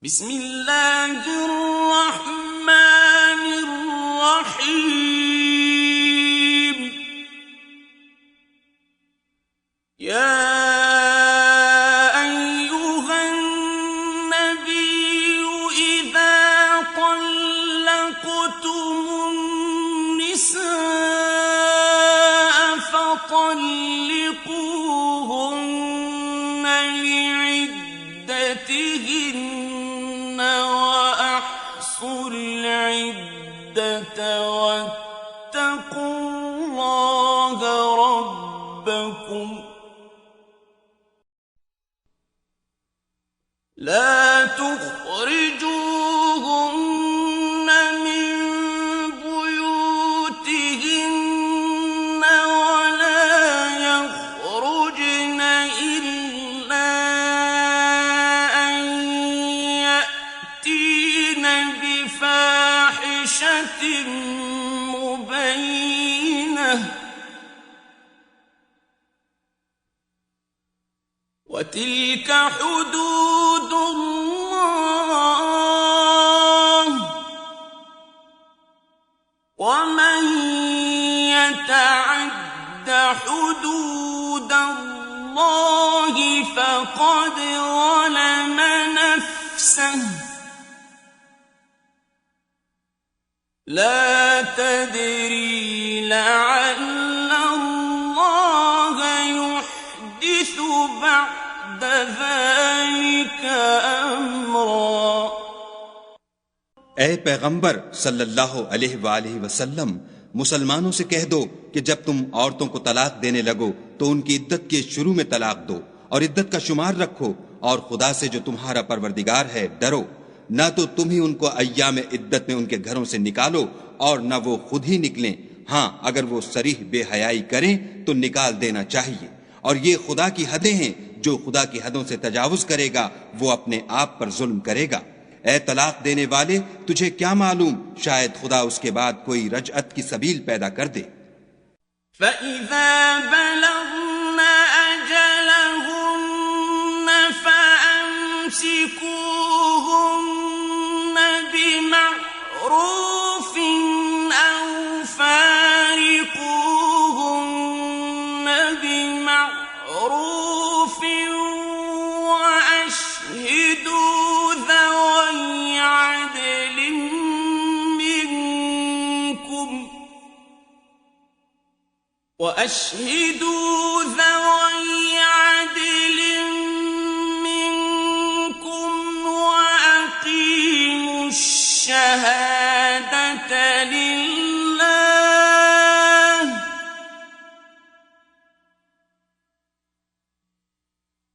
बिस्मिल्लाहिर्रहमानिर्रहीम। या अय्युहन नबिय्यु इज़ा तल्लक़्तुमुन निसाअ फतल्लिक़ूहुन्ना लिइद्दतिहिन्ना वअहsul इद्दत वत्तक़ुल्लाह रब्बकुम لا تخرجوهن من بيوتهن ولا يخرجن إلا أن يأتين بفاحشة مبينة وتلك حدود الله ومن يتعد حدود الله فقد ظلم نفسه لا تدري لعل الله يحدث بعد ذلك أمرا। ए पैगंबर सल्लल्लाहु अलैहि वसल्लम, मुसलमानों से कह दो कि जब तुम औरतों को तलाक देने लगो तो उनकी इद्दत के शुरू में तलाक दो और इद्दत का शुमार रखो, और खुदा से जो तुम्हारा परवरदिगार है डरो। न तो तुम ही उनको अय्याम इद्दत में उनके घरों से निकालो और न वो खुद ही निकलें। हाँ, अगर वो सरीह बेहयाई करें तो निकाल देना चाहिए। और ये खुदा की हदें हैं, जो खुदा की हदों से तजावुज करेगा वो अपने आप पर जुल्म करेगा। ए तलाक देने वाले, तुझे क्या मालूम, शायद खुदा उसके बाद कोई रजअत की सबील पैदा कर दे। فإذا بلغن أجلهن فأمسكوهن بمعروف أو فارقوهن بمعروف وأشهدوا ذوي عدل منكم وأقيموا الشهادة لله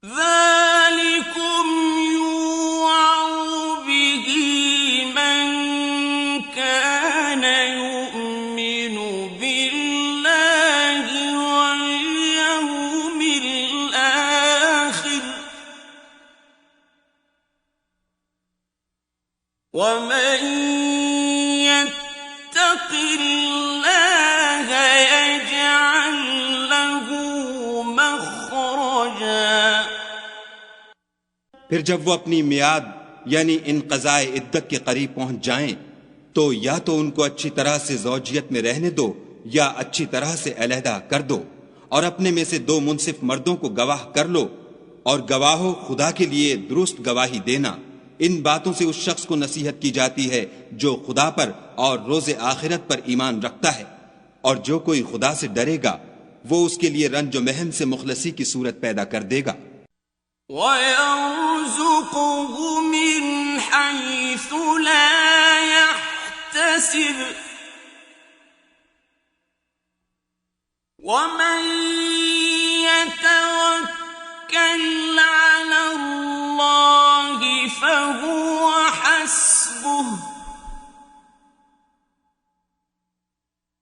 ذلكم يوعظ به من كان يؤمن بالله واليوم الآخر ومن يتق الله يجعل له مخرجا। फिर जब वो अपनी मियाद यानी इनक़ज़ाए इद्दत के करीब पहुंच जाएं, तो या तो उनको अच्छी तरह से ज़ौजियत में रहने दो या अच्छी तरह से अलहदा कर दो, और अपने में से दो मुनसिफ मर्दों को गवाह कर लो, और गवाहो खुदा के लिए दुरुस्त गवाही देना। इन बातों से उस शख्स को नसीहत की जाती है जो खुदा पर और रोज़े आखिरत पर ईमान रखता है, और जो कोई खुदा से डरेगा वो उसके लिए रंज व महन से मुखलसी की सूरत पैदा कर देगा। وَيَرْزُقْهُ مِنْ حَيْثُ لَا يَحْتَسِبُ وَمَنْ يَتَوَكَّلْ عَلَى اللَّهِ فَهُوَ حَسْبُهُ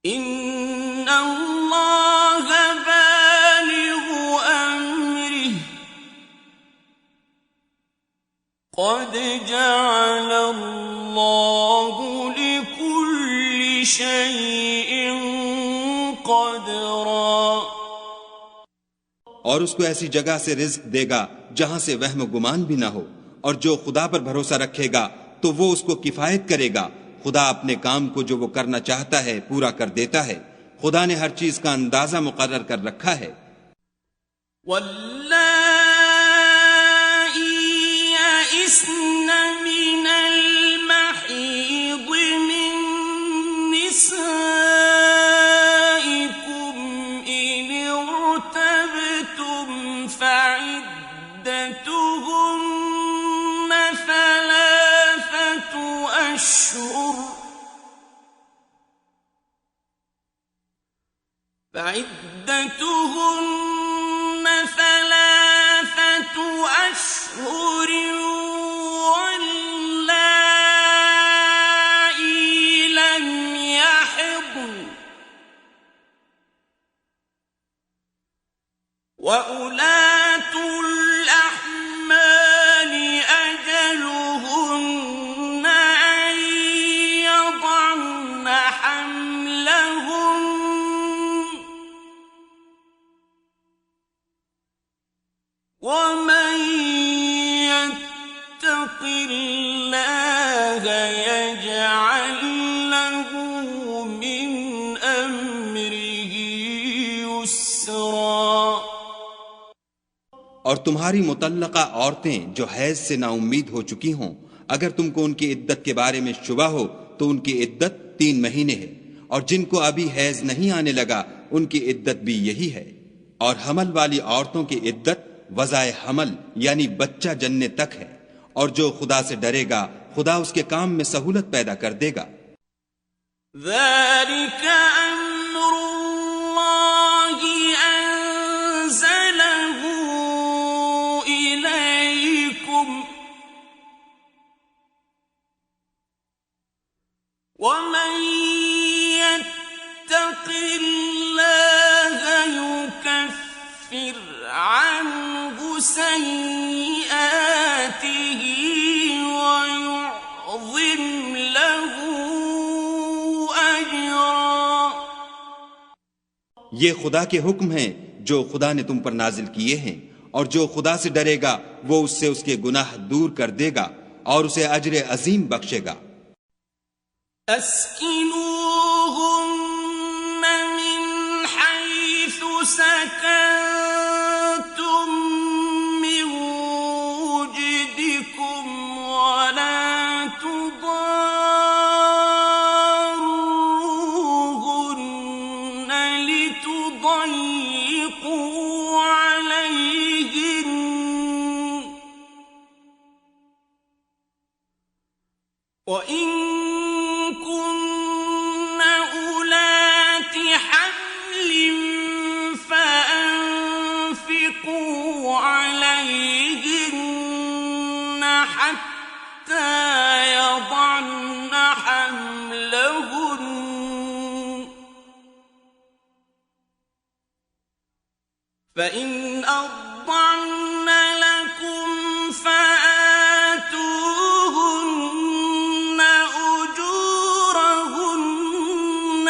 إِنَّ اللَّهَ بالغ أمره قد جعل الله لكل شيء قدرا। और उसको ऐसी जगह से रिज्क देगा जहां से वहम गुमान भी ना हो, और जो खुदा पर भरोसा रखेगा तो वो उसको किफायत करेगा। खुदा अपने काम को जो वो करना चाहता है पूरा कर देता है। खुदा ने हर चीज का अंदाजा मुकर्रर कर रखा है। فعدتهن ثلاثة أشهر واللائي لم يحضن وأولاة الأحمال أجلهن أن يضعن حملهن ومن يتق الله يجعل له من أمره يسرا। और तुम्हारी मुतल्लका औरतें जो हैज से नाउम्मीद हो चुकी हों, अगर तुमको उनकी इद्दत के बारे में शुबा हो तो उनकी इद्दत 3 महीने है, और जिनको अभी हैज नहीं आने लगा उनकी इद्दत भी यही है। और हमल वाली औरतों की इद्दत वज़ाए हमल यानी बच्चा जन्ने तक है, और जो खुदा से डरेगा खुदा उसके काम में सहूलत पैदा कर देगा। ذلك أمر الله أنزله إليكم ومن يتق الله يكفر عنه سيئاته ويعظم له أجرا। ये खुदा के हुक्म हैं जो खुदा ने तुम पर नाजिल किए हैं, और जो खुदा से डरेगा वो उससे उसके गुनाह दूर कर देगा और उसे अजर अजीम बख्शेगा। अस्किनूहुन्न मिन हैथु सकनतुम मिन वुजदिकुम वला तुदारूहुन्न लितुضय्यिकू अलैहिन وإن كن أولات حمل فأنفقوا عليهن حتى يضعن حملهن فإن أرضعن لكم فآتوهن أجورهن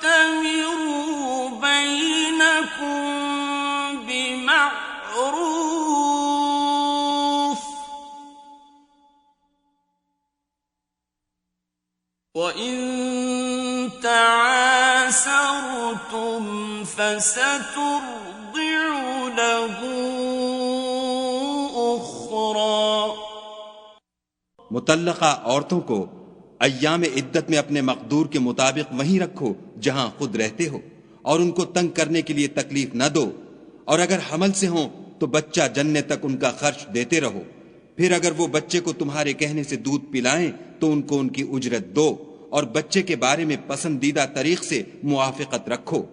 وأتمروا بينكم بمعروف وإن تعاسرتم فسترضع له أخرى। मुतल्लका औरतों को अय्याम इद्दत में अपने मकदूर के मुताबिक वहीं रखो जहां खुद रहते हो, और उनको तंग करने के लिए तकलीफ न दो। और अगर हमल से हो तो बच्चा जन्ने तक उनका खर्च देते रहो। फिर अगर वो बच्चे को तुम्हारे कहने से दूध पिलाएं तो उनको उनकी उजरत दो, और बच्चे के बारे में पसंदीदा तरीक से मुआफिकत रखो।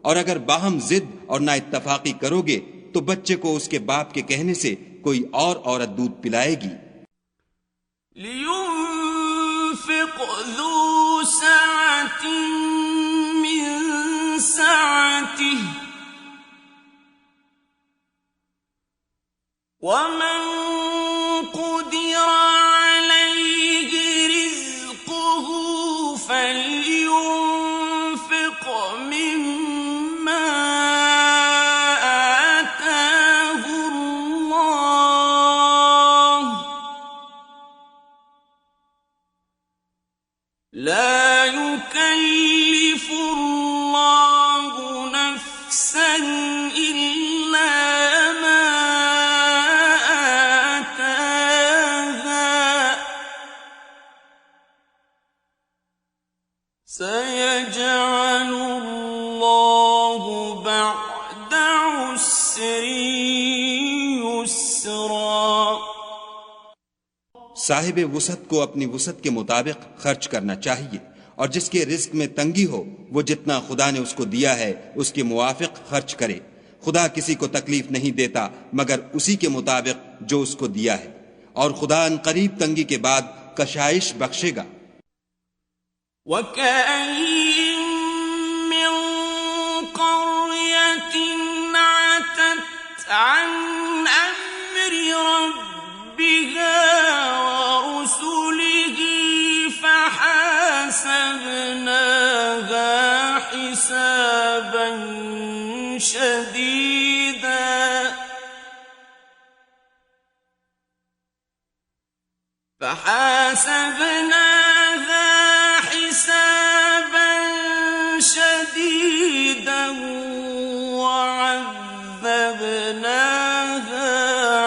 और अगर बाहम जिद और ना इत्तफाकी करोगे तो बच्चे को उसके बाप के कहने से कोई और औरत दूध पिलाएगी। लियुन्फिक़ ज़ू सअतिन मिन सअतिही वमन क़ुदिर अलैहि रिज़्क़ुहु फल्युन्फिक़ मिम्मा आताहु अल्लाह साहिब वुसअत को अपनी वुसअत के मुताबिक खर्च करना चाहिए, और जिसके रिस्क में तंगी हो वो जितना खुदा ने उसको दिया है उसके मुवाफिक खर्च करे। खुदा किसी को तकलीफ नहीं देता मगर उसी के मुताबिक जो उसको दिया है, और खुदा अनकरीब तंगी के बाद कशाइश बख्शेगा। فحاسبناها حسابا شديدا وعذبناها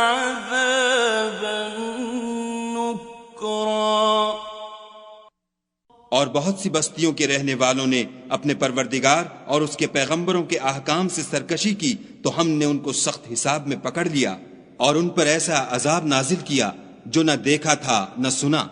عذابا نكرا। और बहुत सी बस्तियों के रहने वालों ने अपने परवरदिगार और उसके पैगंबरों के अहकाम से सरकशी की तो हमने उनको सख्त हिसाब में पकड़ लिया और उन पर ऐसा अजाब नाजिल किया जो न देखा था न सुना।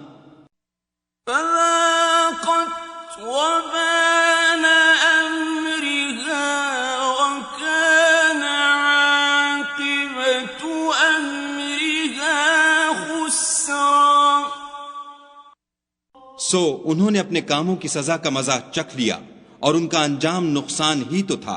सो उन्होंने अपने कामों की सजा का मजा चख लिया और उनका अंजाम नुकसान ही तो था।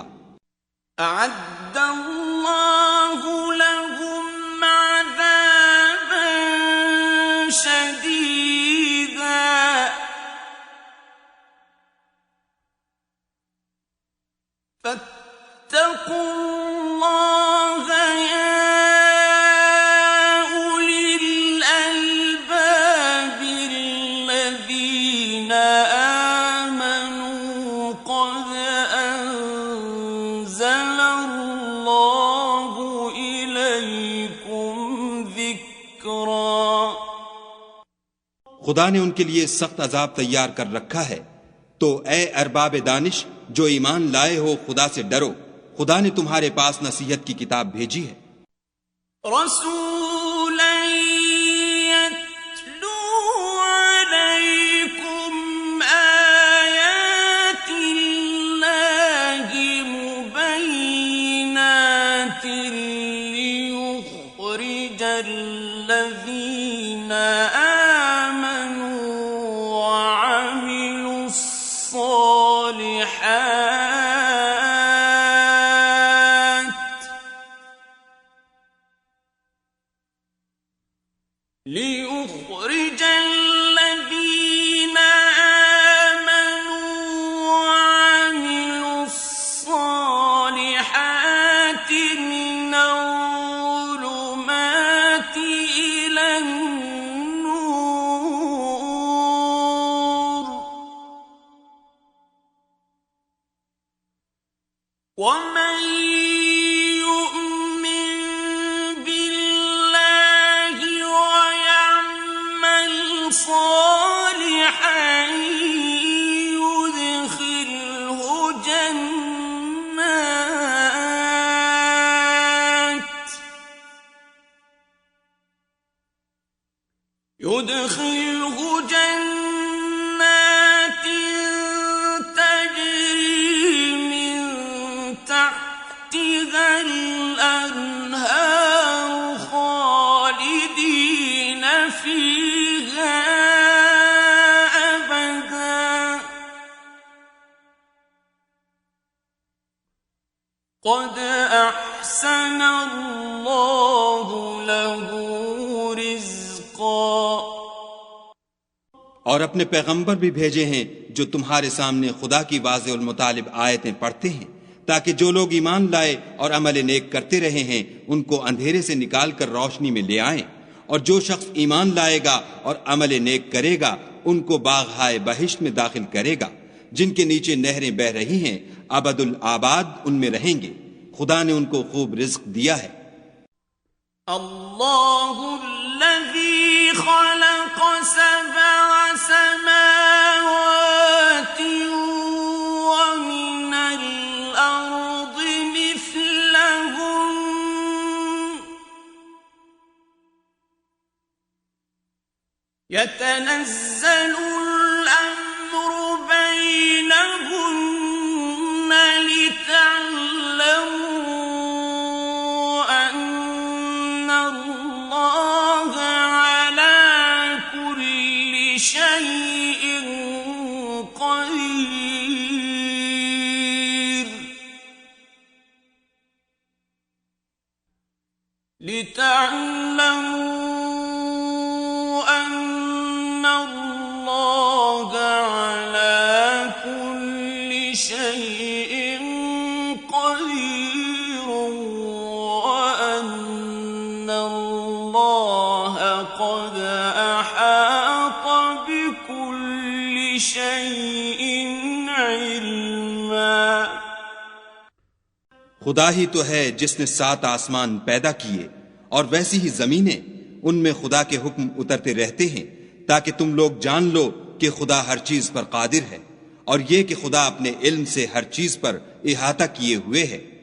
खुदा ने उनके लिए सख्त अजाब तैयार कर रखा है, तो ए अरबाब दानिश जो ईमान लाए हो खुदा से डरो। खुदा ने तुम्हारे पास नसीहत की किताब भेजी है। और अपने पैगंबर भी भेजे हैं जो तुम्हारे सामने खुदा की वाज़ेह मुतालिब आयतें पढ़ते हैं, ताकि जो लोग ईमान लाए और अमल नेक करते रहे हैं उनको अंधेरे से निकाल कर रोशनी में ले आएं, और जो शख्स ईमान लाएगा और अमल नेक करेगा उनको बाग़-ए बहिश्त में दाखिल करेगा, जिनके नीचे नहरें बह रही हैं, अबदुल आबाद उनमें रहेंगे। खुदा ने उनको खूब रिज़्क दिया है। يتنزل الأمر بينهن لتعلموا أن الله على كل شيء قدير لتعلموا أن الله على كل شيء قدير وأن الله قد أحاط بكل شيء علما। खुदा ही तो है जिसने 7 आसमान पैदा किए और वैसी ही जमीनें, उनमें खुदा के हुक्म उतरते रहते हैं ताकि तुम लोग जान लो कि खुदा हर चीज पर कादिर है और ये कि खुदा अपने इल्म से हर चीज पर इहाता किए हुए है।